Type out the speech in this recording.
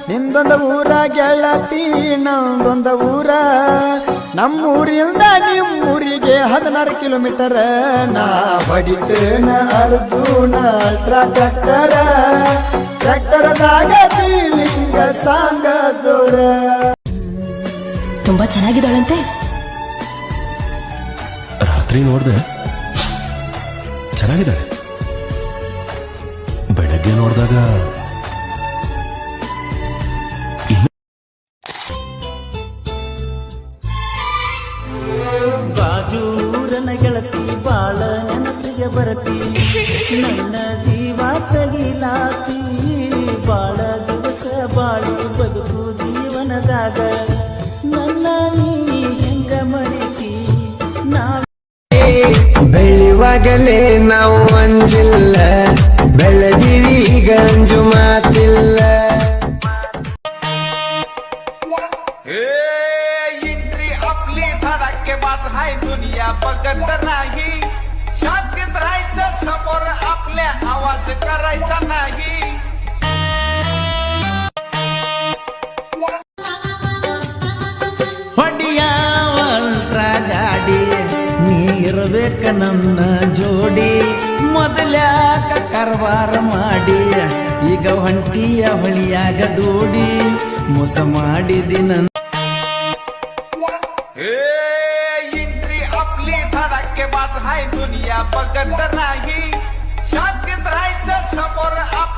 ನಿಂದೊಂದ ಊರ ಗೆಳತಿ ನಂದೊಂದ ಊರ ನಮ್ಮೂರಿಂದ ನಿಮ್ಮೂರಿಗೆ 16 ಕಿಲೋಮೀಟರ್ ನಾ ಬಡಿತೇನ ಅರ್ಜುನ ಟ್ರ್ಯಾಕ್ಟರದಾಗ ಫೀಲಿಂಗ ಸಾಂಗ ಜೋರ. ತುಂಬಾ ಚೆನ್ನಾಗಿದ್ದಾಳಂತೆ. ರಾತ್ರಿ ನೋಡ್ದೆ ಚೆನ್ನಾಗಿದ್ದಾಳೆ, ಬೆಳಗ್ಗೆ ನೋಡಿದಾಗ ಬಾಜೂರನ ಗೆಳತಿ ಬಾಳ ನೆನಪಿಗೆ ಬರತಿ, ನನ್ನ ಜೀವ ತಗಿಲಾತಿ, ಬಾಳ ದಿವಸ ಬಾಳಿ ಬದುಕು ಜೀವನದಾಗ ನನ್ನ ನೀ ಹೆಂಗ ಮರಿತಿ. ಬೆಳೆಯುವಾಗಲೇ ನಾವು ಅಂಜಿಲ್ಲ, ಬೆಳೆದಿವಿ ಈಗ ಅಂಜು ಮಾತಿಲ್ಲ. इंट्री आपली धडाके बाज हाय दुनिया बघत नाही, शांतीत राहायचं समोर आपल्या आवाज करायचा नाही. ಹೊಡಿಯಾವಲ್ರ ಗಾಡಿ ನೀ ಇರಬೇಕ ನನ್ನ ಜೋಡಿ, ಮೊದಲ್ಯಾಕ ಕಾರ್ಬಾರ ಮಾಡಿ ಈಗ ಹೊಂಟಿಯ ಹೊಳಿಯಾಗ ದೂಡಿ ಮೋಸ ಮಾಡಿದಿನ. इंट्री आपली धडाके बाज हाय दुनिया बघत नाही, शांतीत राहायचं समोर आपल्या